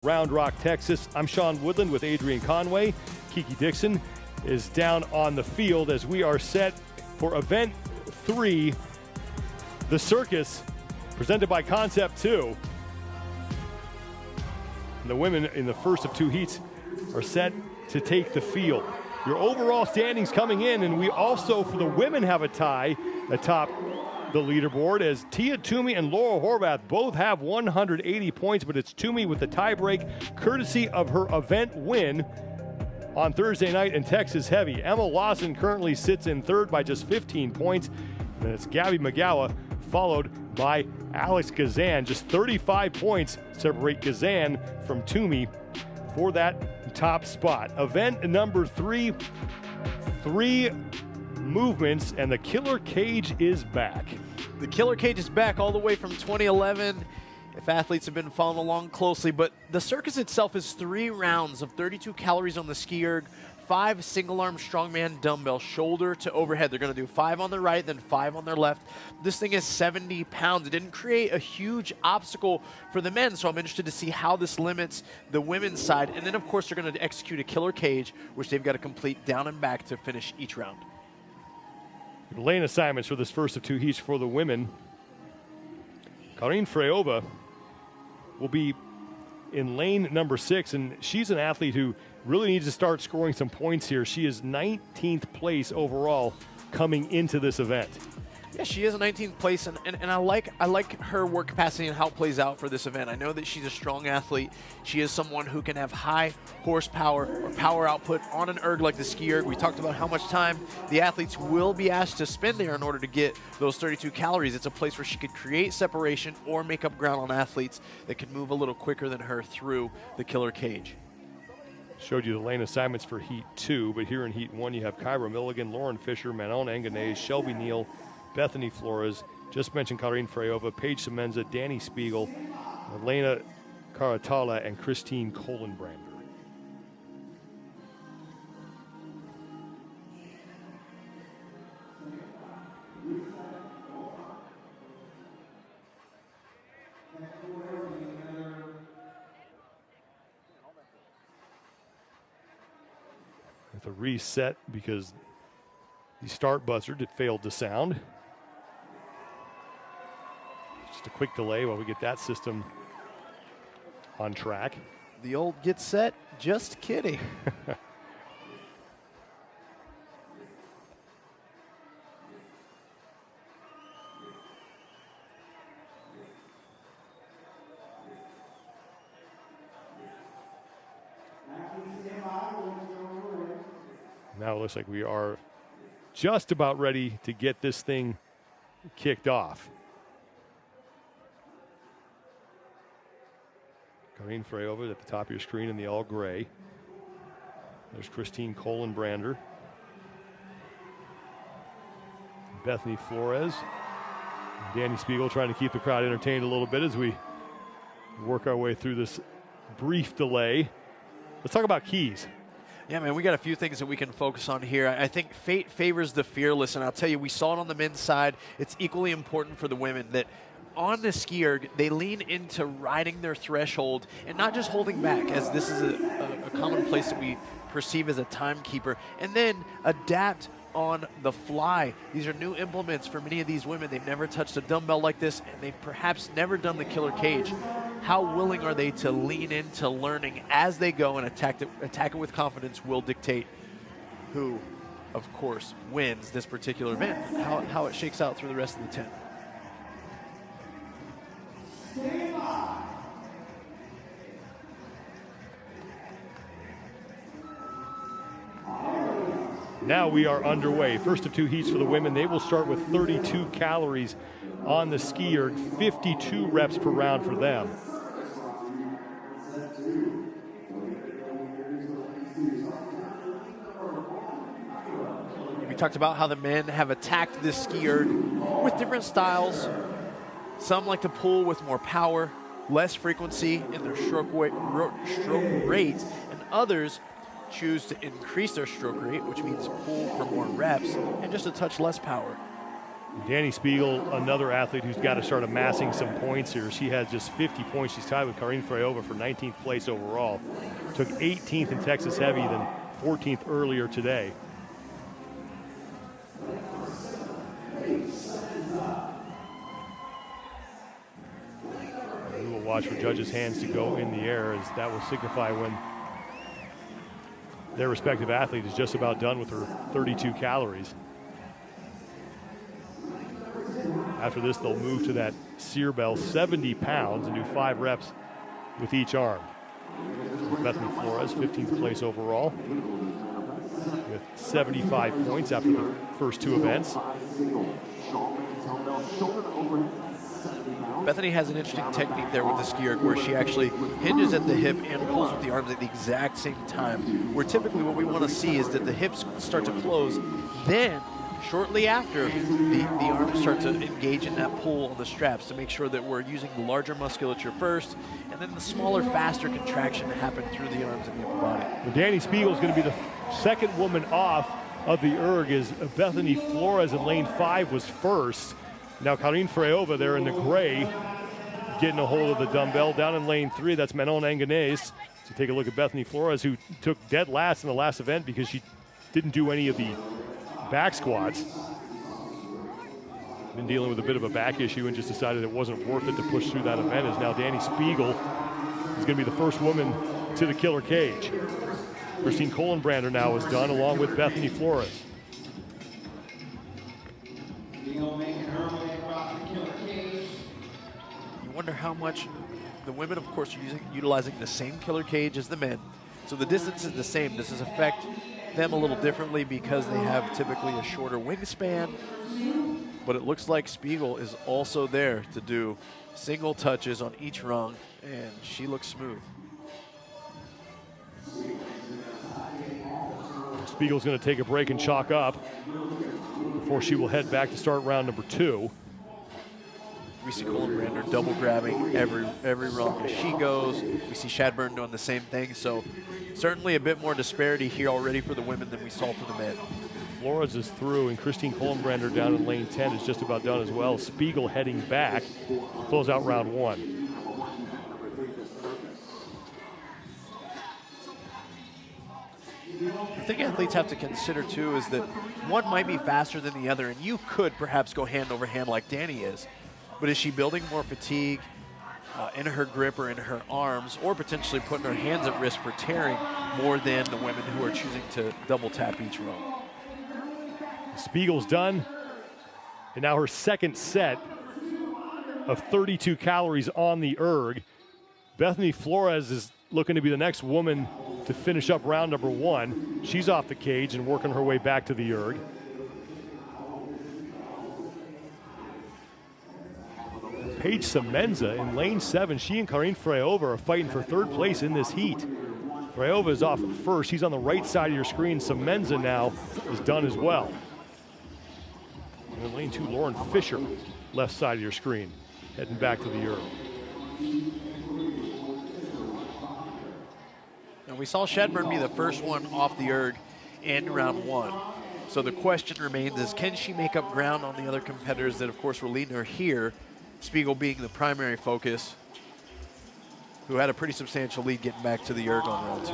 Round Rock, Texas. I'm Sean Woodland with Adrian Conway. Kiki Dixon is down on the field as we are set for event 3, the circus, presented by Concept 2. And the women in the first of 2 heats are set to take the field. Your overall standings coming in, and we also, for the women, have a tie atop the leaderboard as Tia Toomey and Laura Horvath both have 180 points, but it's Toomey with the tiebreak courtesy of her event win on Thursday night in Texas Heavy. Emma Lawson currently sits in third by just 15 points, and it's Gabby McGowa followed by Alex Kazan. Just 35 points separate Kazan from Toomey for that top spot. Event number 3, 3 movements, and the killer cage is back. The killer cage is back all the way from 2011, if athletes have been following along closely. But the circus itself is 3 rounds of 32 calories on the ski erg, 5 single-arm strongman dumbbell, shoulder to overhead. They're going to do 5 on their right, then 5 on their left. This thing is 70 pounds. It didn't create a huge obstacle for the men, so I'm interested to see how this limits the women's side. And then, of course, they're going to execute a killer cage, which they've got to complete down and back to finish each round. Lane assignments for this first of 2 heats for the women. Karine Freyova will be in lane number 6, and she's an athlete who really needs to start scoring some points here. She is 19th place overall coming into this event. Yeah, she is a 19th place, and I like her work capacity and how it plays out for this event. I know that she's a strong athlete. She is someone who can have high horsepower or power output on an erg like the ski erg. We talked about how much time the athletes will be asked to spend there in order to get those 32 calories. It's a place where she could create separation or make up ground on athletes that can move a little quicker than her through the killer cage. Showed you the lane assignments for Heat 2, but here in Heat 1 you have Kyra Milligan, Lauren Fisher, Manon Enganez, Shelby Neal, Bethany Flores, just mentioned Karine Freyova, Paige Semenza, Danny Spiegel, Elena Caratala, and Christine Kohlenbrander. With a reset because the start buzzer failed to sound. Just a quick delay while we get that system on track. The old get set, just kidding. Now it looks like we are just about ready to get this thing kicked off. Karine Freyova at the top of your screen in the all gray. There's Christine Kohlenbrander. Bethany Flores. Danny Spiegel trying to keep the crowd entertained a little bit as we work our way through this brief delay. Let's talk about keys. Yeah, man, we got a few things that we can focus on here. I think fate favors the fearless, and I'll tell you, we saw it on the men's side. It's equally important for the women that on the ski erg, they lean into riding their threshold and not just holding back, as this is a common place that we perceive as a timekeeper, and then adapt on the fly. These are new implements for many of these women. They've never touched a dumbbell like this, and they've perhaps never done the killer cage. How willing are they to lean into learning as they go and attack it with confidence will dictate who, of course, wins this particular event, how it shakes out through the rest of the 10. Now we are underway. First of 2 heats for the women. They will start with 32 calories on the ski erg, 52 reps per round for them. We talked about how the men have attacked this ski erg with different styles. Some like to pull with more power, less frequency in their stroke rate, and others choose to increase their stroke rate, which means pull for more reps and just a touch less power. Danny Spiegel, another athlete who's got to start amassing some points here. She has just 50 points. She's tied with Karine Freyova for 19th place overall. Took 18th in Texas Heavy, then 14th earlier today. We will watch for judges' hands to go in the air, as that will signify when their respective athlete is just about done with her 32 calories. After this, they'll move to that sear bell, 70 pounds, and do 5 reps with each arm. Bethany Flores, 15th place overall, with 75 points after the first 2 events. Bethany has an interesting technique there with the ski erg where she actually hinges at the hip and pulls with the arms at the exact same time, where typically what we want to see is that the hips start to close, then shortly after, the arms start to engage in that pull on the straps to make sure that we're using the larger musculature first, and then the smaller, faster contraction to happen through the arms and the upper body. Well, Danny Spiegel is going to be the second woman off of the erg, as Bethany Flores in lane 5 was first. Now Karine Freyova there in the gray, getting a hold of the dumbbell. Down in lane 3, that's Manon Anganese. So take a look at Bethany Flores, who took dead last in the last event because she didn't do any of the back squats. Been dealing with a bit of a back issue and just decided it wasn't worth it to push through that event, as now Danny Spiegel is going to be the first woman to the killer cage. Christine Kohlenbrander now is done, along with Bethany Flores. You wonder how much the women, of course, are utilizing the same killer cage as the men. So the distance is the same. Does this affect them a little differently because they have typically a shorter wingspan? But it looks like Spiegel is also there to do single touches on each rung, and she looks smooth. Spiegel's going to take a break and chalk up before she will head back to start round number 2. We see Kohlenbrander double grabbing every rung as she goes. We see Shadburn doing the same thing. So certainly a bit more disparity here already for the women than we saw for the men. Flores is through, and Christine Kohlenbrander down in lane 10 is just about done as well. Spiegel heading back to close out round 1. The thing athletes have to consider too is that one might be faster than the other, and you could perhaps go hand over hand like Danny is. But is she building more fatigue in her grip or in her arms, or potentially putting her hands at risk for tearing more than the women who are choosing to double tap each row? Spiegel's done, and now her second set of 32 calories on the erg. Bethany Flores is looking to be the next woman to finish up round number 1. She's off the cage and working her way back to the erg. Paige Semenza in lane 7. She and Karine Freyova are fighting for 3rd place in this heat. Freyova is off first. She's on the right side of your screen. Semenza now is done as well. And in lane 2, Lauren Fisher, left side of your screen, heading back to the erg. And we saw Shadburn be the first one off the erg in round 1. So the question remains is, can she make up ground on the other competitors that, of course, were leading her here? Spiegel being the primary focus, who had a pretty substantial lead getting back to the erg on round 2.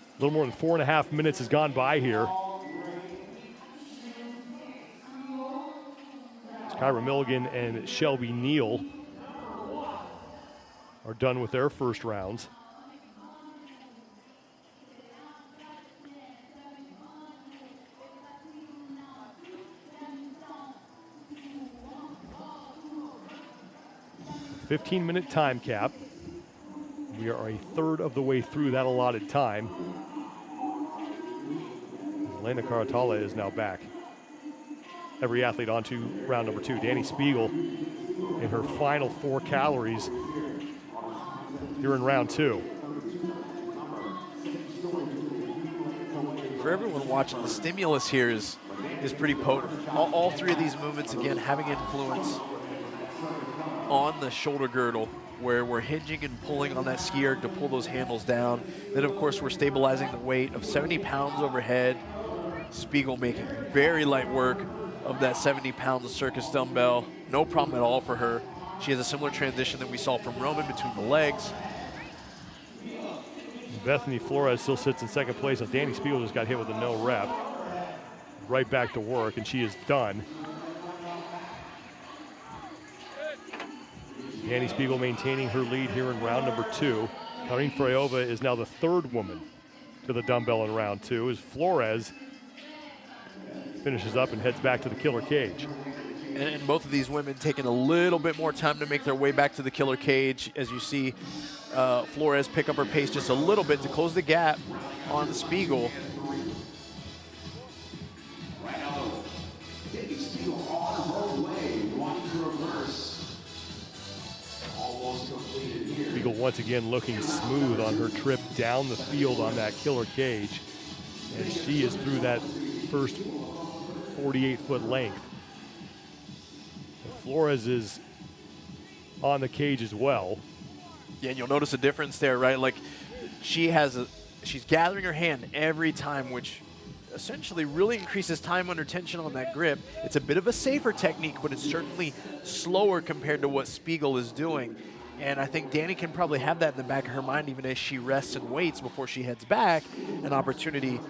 A little more than 4.5 minutes has gone by here. Kyra Milligan and Shelby Neal are done with their first rounds. A 15-minute time cap. We are a third of the way through that allotted time. Elena Caratale is now back. Every athlete on to round number 2. Danny Spiegel in her final 4 calories here in round 2. For everyone watching, the stimulus here is pretty potent. All 3 of these movements, again, having influence on the shoulder girdle, where we're hinging and pulling on that ski erg to pull those handles down. Then, of course, we're stabilizing the weight of 70 pounds overhead. Spiegel making very light work of that 70-pound circus dumbbell. No problem at all for her. She has a similar transition that we saw from Roman between the legs. Bethany Flores still sits in second place, and Danny Spiegel just got hit with a no rep. Right back to work, and she is done. Danny Spiegel maintaining her lead here in round number 2. Karine Freyova is now the 3rd woman to the dumbbell in round 2, as Flores finishes up and heads back to the killer cage. And both of these women taking a little bit more time to make their way back to the killer cage. As you see Flores pick up her pace just a little bit to close the gap on Spiegel. Spiegel once again looking smooth on her trip down the field on that killer cage. And she is through that first 48-foot length. Flores is on the cage as well. Yeah, and you'll notice a difference there, right? Like she's gathering her hand every time, which essentially really increases time under tension on that grip. It's a bit of a safer technique, but it's certainly slower compared to what Spiegel is doing. And I think Danny can probably have that in the back of her mind even as she rests and waits before she heads back. An opportunity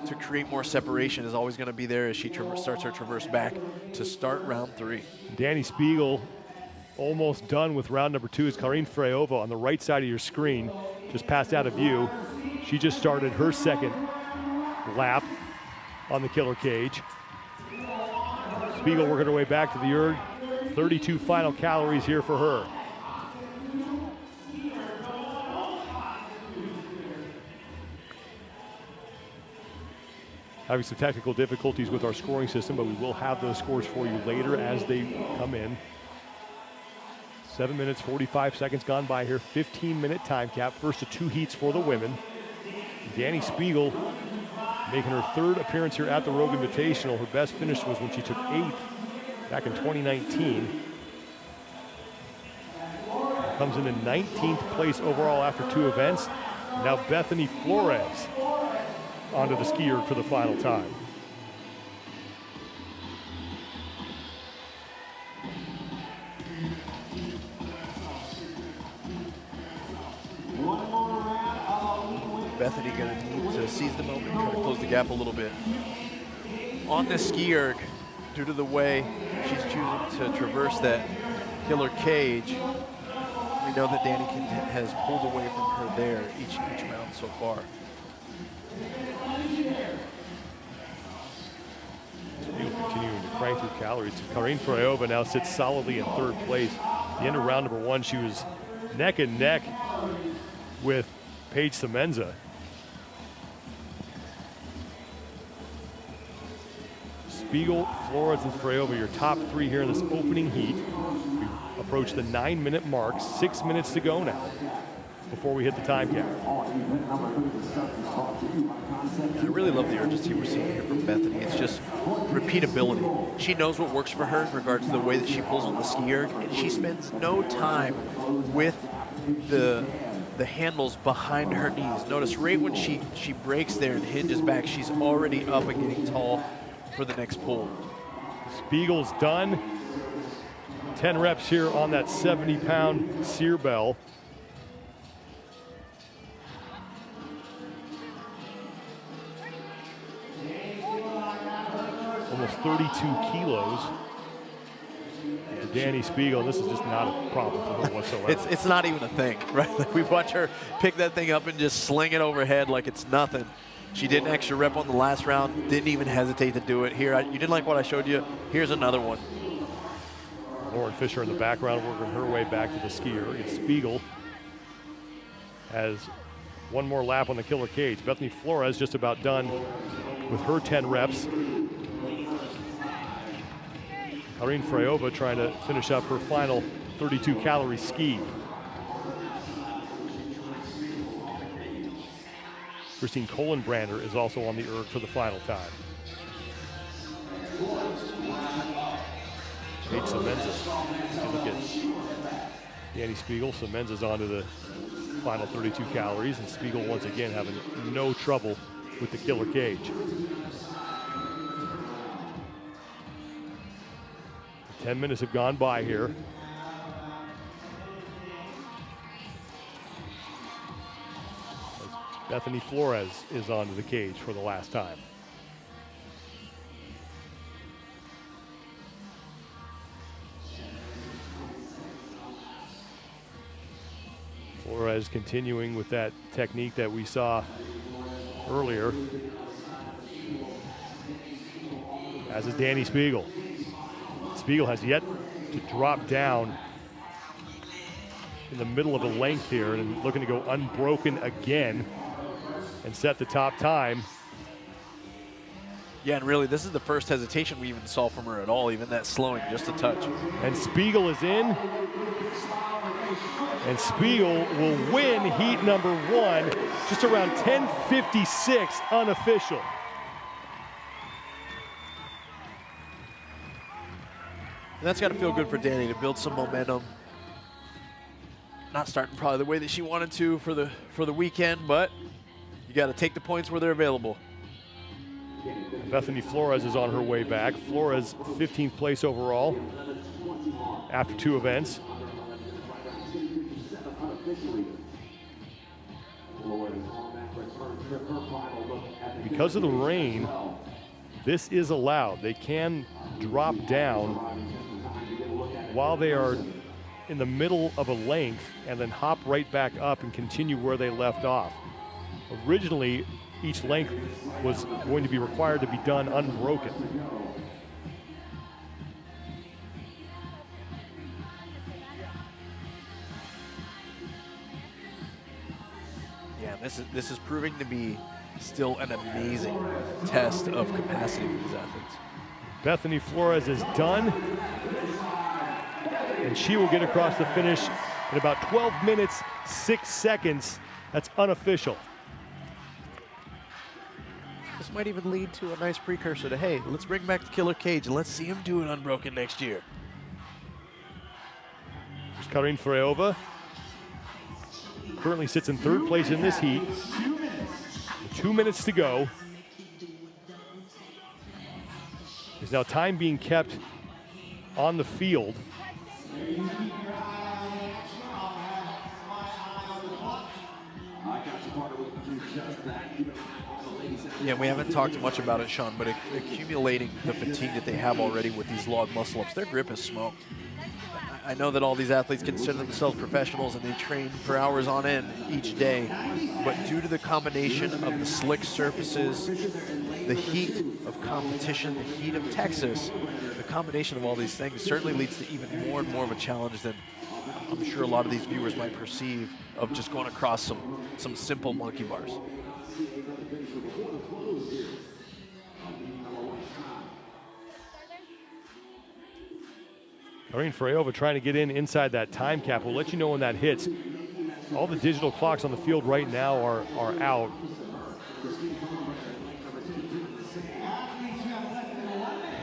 to create more separation is always going to be there as she starts her traverse back to start round 3. Danny Spiegel almost done with round number 2 is Karine Freyova on the right side of your screen, just passed out of view. She just started her second lap on the killer cage. Spiegel working her way back to the erg. 32 final calories here for her. Having some technical difficulties with our scoring system, but we will have those scores for you later as they come in. 7 minutes, 45 seconds gone by here. 15-minute time cap. First of 2 heats for the women. Danny Spiegel making her 3rd appearance here at the Rogue Invitational. Her best finish was when she took 8th back in 2019. Comes in 19th place overall after 2 events. Now Bethany Flores onto the skier for the final time. Bethany going to need to seize the moment and try to close the gap a little bit. On this ski erg, due to the way she's choosing to traverse that killer cage, we know that Danny has pulled away from her there each round so far. Continuing to crank through calories. Karine Freyova now sits solidly in 3rd place. At the end of round number 1, she was neck and neck with Paige Semenza. Spiegel, Flores, and Freyova, your top 3 here in this opening heat. We approach the 9-minute mark, 6 minutes to go now before we hit the time cap. I really love the urgency we're seeing here from Bethany. It's just repeatability. She knows what works for her in regards to the way that she pulls on the ski erg, and she spends no time with the handles behind her knees. Notice right when she breaks there and hinges back, she's already up and getting tall for the next pull. Spiegel's done. 10 reps here on that 70-pound sear bell. Almost 32 kilos. And Danny Spiegel, this is just not a problem for her whatsoever. It's not even a thing, right? Like we watch her pick that thing up and just sling it overhead like it's nothing. She did an extra rep on the last round, didn't even hesitate to do it. Here, you didn't like what I showed you, here's another one. Lauren Fisher in the background working her way back to the skier. And Spiegel has one more lap on the killer cage. Bethany Flores just about done with her 10 reps. Karine Freyova trying to finish up her final 32-calorie ski. Christine Kohlenbrander is also on the erg for the final time. Paige Semenza. Look at Danny Spiegel. Semenza's onto the final 32 calories, and Spiegel once again having no trouble with the killer cage. 10 minutes have gone by here. As Bethany Flores is onto the cage for the last time. Flores continuing with that technique that we saw earlier, as is Danny Spiegel. Spiegel has yet to drop down in the middle of a length here and looking to go unbroken again and set the top time. Yeah, and really, this is the first hesitation we even saw from her at all, even that slowing just a touch. And Spiegel is in. And Spiegel will win heat number 1, just around 10:56 unofficial. And that's got to feel good for Danny to build some momentum. Not starting probably the way that she wanted to for the weekend, but you got to take the points where they're available. Bethany Flores is on her way back. Flores 15th place overall after 2 events. Because of the rain, this is allowed. They can drop down while they are in the middle of a length and then hop right back up and continue where they left off. Originally, each length was going to be required to be done unbroken. Yeah, this is proving to be still an amazing test of capacity for these athletes. Bethany Flores is done, and she will get across the finish in about 12 minutes, 6 seconds. That's unofficial. This might even lead to a nice precursor to, hey, let's bring back the killer cage and let's see him do it unbroken next year. There's Karin Freova. Currently sits in 3rd place in this heat. 2 minutes to go. There's now time being kept on the field. Yeah, we haven't talked much about it, Sean, but accumulating the fatigue that they have already with these log muscle-ups, their grip is smoked. I know that all these athletes consider themselves professionals and they train for hours on end each day, but due to the combination of the slick surfaces, the heat of competition, the heat of Texas, the combination of all these things certainly leads to even more and more of a challenge than I'm sure a lot of these viewers might perceive of just going across some simple monkey bars. Karin Freova trying to get inside that time cap. We'll let you know when that hits. All the digital clocks on the field right now are out.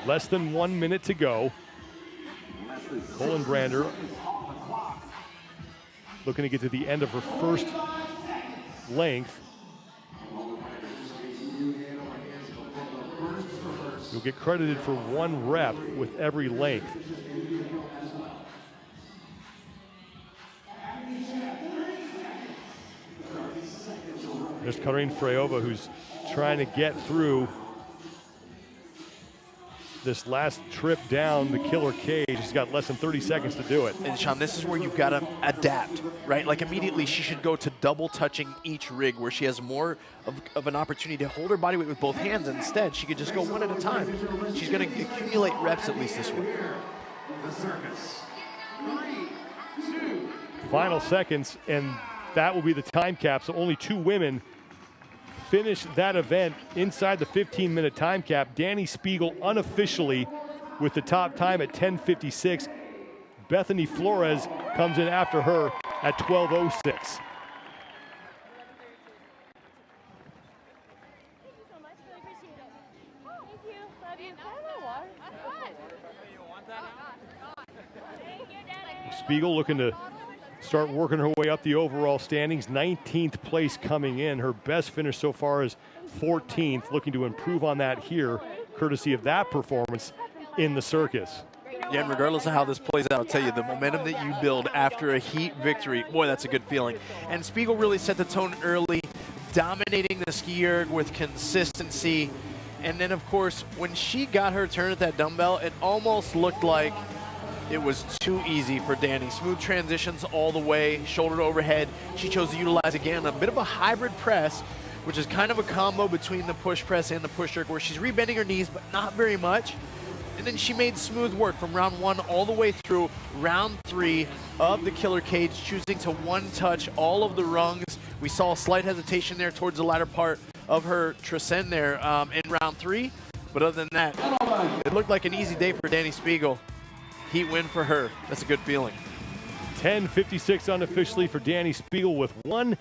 Less than 1 minute to go. Kohlenbrander looking to get to the end of her first length. You'll get credited for 1 rep with every length. There's Karin Freova, who's trying to get through this last trip down the killer cage. She's got less than 30 seconds to do it. And Sean, this is where you've got to adapt, right? Like immediately she should go to double touching each rig where she has more of an opportunity to hold her body weight with both hands. Instead, she could just go one at a time. She's going to accumulate reps at least this way. Final seconds, and that will be the time cap. So only 2 women finish that event inside the 15-minute time cap. Danny Spiegel unofficially with the top time at 10:56. Bethany Flores comes in after her at 12:06. Thank you so much. Really appreciate it. Thank you. Love you. Can I have my water? That's fine. You want that? Spiegel looking to start working her way up the overall standings. 19th place coming in. Her best finish so far is 14th, looking to improve on that here, courtesy of that performance in the circus. Yeah, and regardless of how this plays out, I'll tell you, the momentum that you build after a heat victory, boy, that's a good feeling. And Spiegel really set the tone early, dominating the ski erg with consistency. And then, of course, when she got her turn at that dumbbell, it almost looked like it was too easy for Danny. Smooth transitions all the way, shoulder to overhead. She chose to utilize, again, a bit of a hybrid press, which is kind of a combo between the push press and the push jerk, where she's rebending her knees, but not very much. And then she made smooth work from round 1 all the way through round 3 of the killer cage, choosing to one-touch all of the rungs. We saw a slight hesitation there towards the latter part of her triscend there in round 3. But other than that, it looked like an easy day for Danny Spiegel. Heat win for her. That's a good feeling. 10:56 unofficially for Danny Spiegel with 1